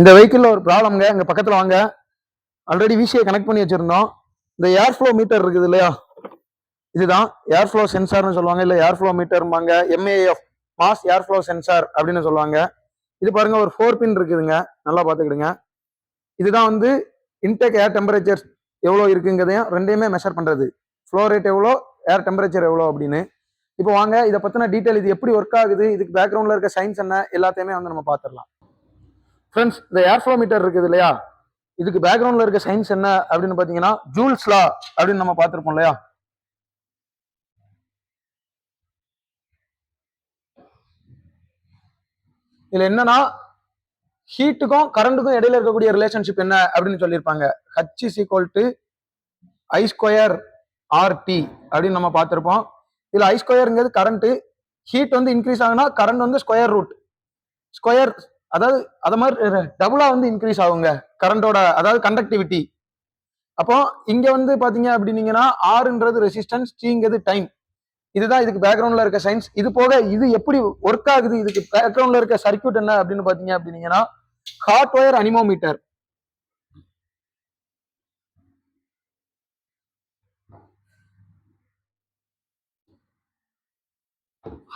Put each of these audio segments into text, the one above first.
இந்த வெஹிக்கிள்ல ஒரு ப்ராப்ளம்ங்க. இங்க பக்கத்துல வாங்க. ஆல்ரெடி விசிஐ கனெக்ட் பண்ணி வச்சிருந்தோம். இந்த ஏர் ஃப்ளோ மீட்டர் இருக்குது இல்லையா, இதுதான் ஏர் ஃப்ளோ சென்சார்னு சொல்லுவாங்க, இல்ல ஏர் ஃப்ளோ மீட்டர்பாங்க. MAF, mass air flow sensor அப்படின்னு சொல்லுவாங்க. இது பாருங்க, ஒரு 4 பின் இருக்குதுங்க, நல்லா பாத்துக்கிடுங்க. இதுதான் வந்து இன்டேக் ஏர் டெம்பரேச்சர் எவ்வளோ இருக்குங்கிறதையும் ரெண்டையுமே மெஷர் பண்றது. ஃப்ளோ ரேட் எவ்வளோ, ஏர் டெம்பரேச்சர் எவ்வளோ அப்படின்னு. இப்போ வாங்க இதை பத்தின டீட்டெயில், இது எப்படி ஒர்க் ஆகுது, இதுக்கு பேக்ரவுண்ட்ல இருக்க சயின்ஸ் என்ன, எல்லாத்தையுமே வந்து நம்ம பார்த்துடலாம். ஃப்ரெண்ட்ஸ், இந்த ஏர் ஃப்ளோ மீட்டர் இருக்குது இல்லையா, இதுக்கு பேக்ரவுண்ட்ல இருக்க சயின்ஸ் என்ன அப்படின்னு பாத்தீங்கன்னா ஜூல்ஸ் லா அப்படின்னு நம்ம பார்த்திருப்போம் இல்லையா. இதுல என்னன்னா, ஹீட்டுக்கும் கரண்ட்டுக்கும் இடையில இருக்கக்கூடிய ரிலேஷன்ஷிப் என்ன அப்படின்னு சொல்லியிருப்பாங்க. H is equal to I square RT அப்படின்னு நம்ம பார்த்திருப்போம். இதுல I ஸ்கொயர்ங்கிறது கரண்ட், ஹீட் வந்து இன்க்ரீஸ் ஆகுனா கரண்ட் வந்து ஸ்கொயர் ரூட் ஸ்கொயர், அதாவது அத மாதிரி டபுளா வந்து இன்க்ரீஸ் ஆகுங்க கரண்டோட, அதாவது கண்டக்டிவிட்டி. அப்போ இங்க வந்து பாத்தீங்க அப்படின்னீங்கன்னா ஆர்ன்றது ரெசிஸ்டன்ஸ், டீங்கிறது டைம். இதுதான் இதுக்கு பேக்ரவுண்ட்ல இருக்க சயின்ஸ். இது போக இது எப்படி ஒர்க் ஆகுது, இதுக்கு பேக்ரவுண்ட்ல இருக்க சர்க்யூட் என்ன அப்படின்னு பாத்தீங்க அப்படின்னீங்கன்னா hot wire anemometer.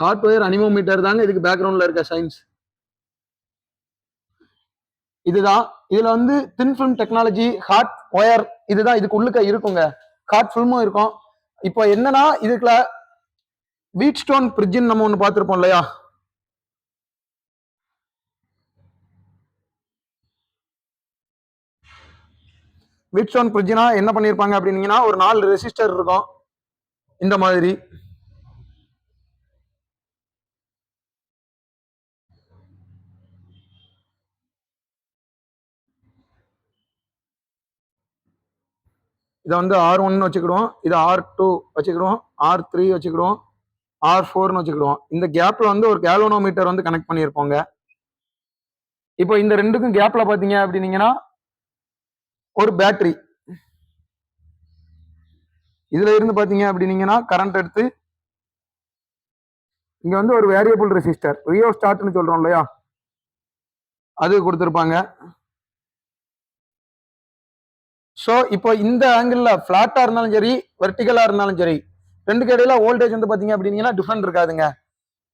Hot wire anemometer தாங்க இதுக்கு பேக்ரவுண்ட்ல இருக்க சயின்ஸ். இதுதான் இதுல வந்து thin film technology, hot wire, இதுதான் இதுக்கு உள்ளுக்க இருக்குங்க. ஹாட் ஃபிலிமும் இருக்கும். இப்போ என்னன்னா, இதுக்குள்ள வீட் ஸ்டோன் பிரிட்ஜ்னு நம்ம ஒண்ணு பார்த்திருப்போம் இல்லையா. வீட் ஸ்டோன் பிரிட்ஜ்னா என்ன பண்ணிருப்பாங்க அப்படின்னீங்கன்னா, ஒரு 4 ரெசிஸ்டர் இருக்கும் இந்த மாதிரி. இதை வந்து R1 வச்சுக்கிடுவோம், இது R2 வச்சுக்கிடுவோம், R3 வச்சுக்கிடுவோம், R4 வச்சுக்கிடுவோம். இந்த கேப்ல வந்து ஒரு கேல்வனோமீட்டர் வந்து கனெக்ட் பண்ணியிருப்போங்க. இப்போ இந்த ரெண்டுக்கும் கேப்ல பாத்தீங்க அப்படின்னீங்கன்னா ஒரு பேட்டரி. இதுல இருந்து பாத்தீங்க அப்படின்னீங்கன்னா கரண்ட் எடுத்து இங்க வந்து ஒரு வேரியபிள் ரெசிஸ்டர், ரியோ ஸ்டார்ட்னு சொல்றோம் இல்லையா, அது கொடுத்திருப்பாங்க. ஸோ இப்போ இந்த ஆங்கிள் பிளாட்டா இருந்தாலும் சரி, வெர்டிகலா இருந்தாலும் சரி, ரெண்டுக்கு இடையில வோல்டேஜ் வந்து பாத்தீங்க அப்படின்னீங்கன்னா டிஃபரெண்ட் இருக்காதுங்க.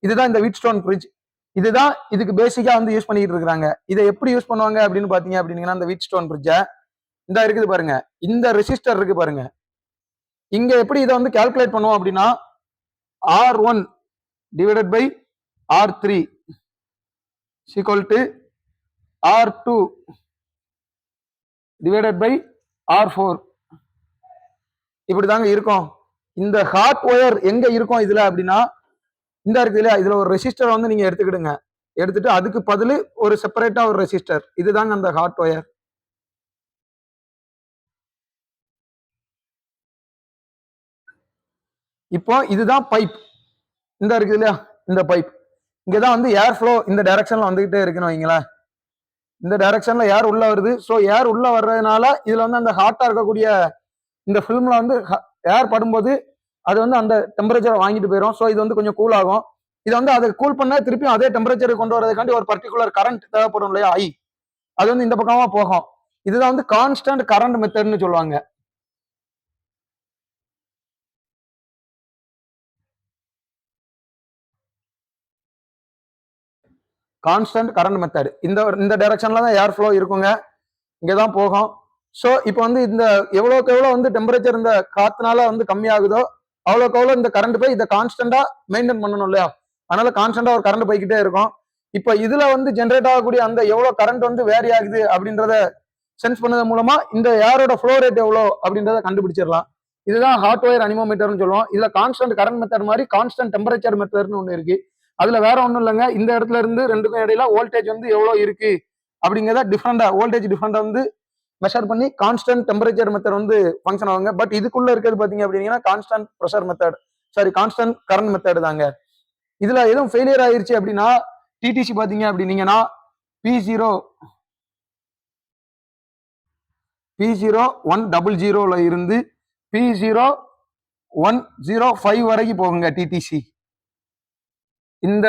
இதுதான் இந்த வீட் ஸ்டோன் பிரிட்ஜ். இதுதான் இதுக்கு பேசிக்கா வந்து யூஸ் பண்ணிட்டு இருக்காங்க. இதை எப்படி யூஸ் பண்ணுவாங்க அப்படின்னு பாத்தீங்க அப்படின்னீங்கன்னா, இந்த வீட் ஸ்டோன் பிரிட்ஜ இந்த இருக்குது பாருங்க, இந்த ரெசிஸ்டர் இருக்கு பாருங்க, இங்க எப்படி இதை வந்து கால்குலேட் பண்ணுவோம் அப்படின்னா R1 divided by R3 equal to R2 divided by R4 இப்படிதாங்க இருக்கும். இந்த ஹாட் ஒயர் எங்க இருக்கும் இதுல அப்படின்னா, இந்த இருக்கு இல்லையா, இதுல ஒரு ரெசிஸ்டர் வந்து நீங்க எடுத்துக்கிடுங்க. எடுத்துட்டு அதுக்கு பதில் ஒரு செப்பரேட்டா ஒரு ரெசிஸ்டர், இதுதாங்க அந்த ஹாட் ஒயர். இப்போ இதுதான் பைப், இந்த இருக்கு இல்லையா, இந்த பைப். இங்கதான் வந்து ஏர் ஃப்ளோ இந்த டைரக்ஷன்ல வந்துகிட்டே இருக்குன்னு வைங்களேன். இந்த டைரக்ஷன்ல ஏர் உள்ள வருது. ஸோ ஏர் உள்ள வர்றதுனால இதுல வந்து அந்த ஹாட்டா இருக்கக்கூடிய இந்த ஃபிலிம்ல வந்து ஏர் படும்போது அது வந்து அந்த டெம்பரேச்சரை வாங்கிட்டு போயிடும். ஸோ இது வந்து கொஞ்சம் கூல் ஆகும். இது வந்து அதை கூல் பண்ண திருப்பி அதே டெம்பரேச்சருக்கு கொண்டு வரதுக்காண்டி ஒரு பர்டிகுலர் கரண்ட் தேவைப்படும் இல்லையா, ஐ, அது வந்து இந்த பக்கமா போகும். இதுதான் வந்து கான்ஸ்டன்ட் கரண்ட் மெத்தட்னு சொல்லுவாங்க. Constant current method. இந்த டைரக்ஷன்ல தான் ஏர் ஃப்ளோ இருக்குங்க, இங்கதான் போகும். ஸோ இப்போ வந்து இந்த எவ்வளோக்கு எவ்வளோ வந்து டெம்பரேச்சர் இந்த காத்துனால வந்து கம்மியாகுதோ அவ்வளோக்கு எவ்வளோ இந்த கரண்ட் போய் இதை கான்ஸ்டன்டா மெயின்டைன் பண்ணணும் இல்லையா, அதனால கான்ஸ்டன்டா ஒரு கரண்ட் போய்கிட்டே இருக்கும். இப்போ இதுல வந்து ஜென்ரேட் ஆகக்கூடிய அந்த எவ்வளவு கரண்ட் வந்து வேரி ஆகுது அப்படின்றத சென்ஸ் பண்ணது மூலமா இந்த ஏரோட ஃப்ளோ ரேட் எவ்வளோ அப்படின்றத கண்டுபிடிச்சிடலாம். இதுதான் ஹாட் ஒயர் அனிமோமீட்டர்னு சொல்லுவோம். இதுல கான்ஸ்டன்ட் கரண்ட் மெத்தட் மாதிரி கான்ஸ்டன்ட் டெம்பரேச்சர் மெத்தட்னு ஒன்று இருக்கு. அதுல வேற ஒன்றும் இல்லைங்க, இந்த இடத்துல இருந்து ரெண்டுக்கும் இடையில வோல்டேஜ் வந்து எவ்வளோ இருக்கு அப்படிங்கிறத டிஃப்ரெண்டா, வோல்டேஜ் டிஃப்ரெண்டா வந்து மெஷர் பண்ணி கான்ஸ்டன்ட் டெம்பரேச்சர் மெத்தட் வந்து ஃபங்க்ஷன் ஆகுங்க. பட் இதுக்குள்ள இருக்கிறது பாத்தீங்க அப்படின்னா constant pressure method, sorry constant current method தாங்க. இதுல எதுவும் ஃபெயிலியர் ஆயிருச்சு அப்படின்னா டிடிசி பாத்தீங்க அப்படின்னீங்கன்னா P0100 இருந்து P0105 வரைக்கும் போகுங்க டிடிசி. இந்த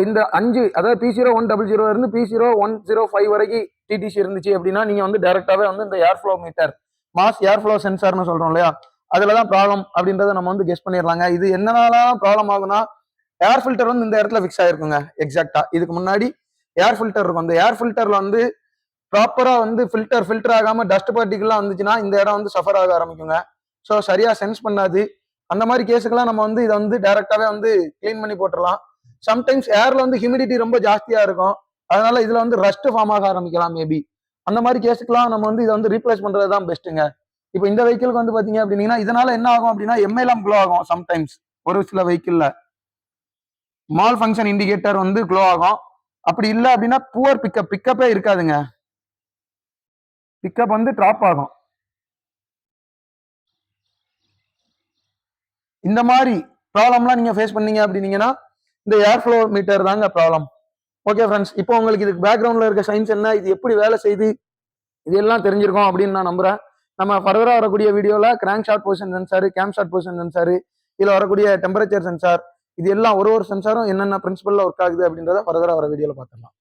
இந்த 5 அதாவது P0100 இருந்து P0105 வரைக்கும் டிடிசி இருந்துச்சு அப்படின்னா நீங்க வந்து டைரக்டாவே வந்து இந்த air flow meter mass air flow சென்சார்னு சொல்றோம் இல்லையா, அதுலதான் ப்ராப்ளம் அப்படின்றத நம்ம வந்து கெஸ் பண்ணிடலாங்க. இது என்னனால ப்ராப்ளம் ஆகுனா ஏர் ஃபில்டர் வந்து இந்த இடத்துல ஃபிக்ஸ் ஆயிருக்குங்க. எக்ஸாக்டா இதுக்கு முன்னாடி ஏர் ஃபில்டர் இருக்கும். அந்த ஏர் ஃபில்டர்ல வந்து ப்ராப்பரா வந்து ஃபில்டர் ஆகாம டஸ்ட் பார்ட்டிகல்லாம் வந்துச்சுன்னா இந்த இடம் வந்து சஃபர் ஆக ஆரம்பிக்குங்க. ஸோ சரியா சென்ஸ் பண்ணாது. அந்த மாதிரி கேஸுக்கெல்லாம் நம்ம வந்து இதை வந்து டைரக்டாவே வந்து கிளீன் பண்ணி போட்டுடலாம். சம்டைம்ஸ் ஏர்ல வந்து ஹியூமிடிட்டி ரொம்ப ஜாஸ்தியா இருக்கும், அதனால இதுல வந்து ரஸ்ட் ஃபார்ம் ஆக ஆரம்பிக்கலாம் மேபி. அந்த மாதிரி கேஸுக்கெல்லாம் நம்ம வந்து இதை வந்து ரீப்ளேஸ் பண்றது தான் பெஸ்ட்டுங்க. இப்போ இந்த வெஹிக்கிளுக்கு வந்து பாத்தீங்க அப்படின்னா இதனால என்ன ஆகும் அப்படின்னா எம்ஐஎல்லாம் க்ளோ ஆகும். சம்டைம்ஸ் ஒரு சில வெஹிக்கிள்ல மால் ஃபங்க்ஷன் இண்டிகேட்டர் வந்து க்ளோ ஆகும். அப்படி இல்லை அப்படின்னா புவர் பிக்கப்பே இருக்காதுங்க. பிக்கப் வந்து ட்ராப் ஆகும். இந்த மாதிரி ப்ராப்ளம்லாம் நீங்க ஃபேஸ் பண்ணீங்க அப்படின்னீங்கன்னா இந்த ஏர் ஃப்ளோ மீட்டர் தாங்க ப்ராப்ளம். ஓகே ஃப்ரெண்ட்ஸ், இப்போ உங்களுக்கு இதுக்கு பேக்ரவுண்ட்ல இருக்க சயின்ஸ் என்ன, இது எப்படி வேலை செய்யுது, இது எல்லாம் தெரிஞ்சிருக்கும் அப்படின்னு நான் நம்புறேன். நம்ம ஃபர்தரா வரக்கூடிய வீடியோல crankshaft position sensor, camshaft position sensor, இதுல வரக்கூடிய டெம்பரேச்சர் சென்சார், இது எல்லாம் ஒரு சென்சாரும் என்னென்ன பிரின்சிபல்ல ஒர்க் ஆகுது அப்படின்றத ஃபர்தரா வர வீடியோல பார்த்துடலாம்.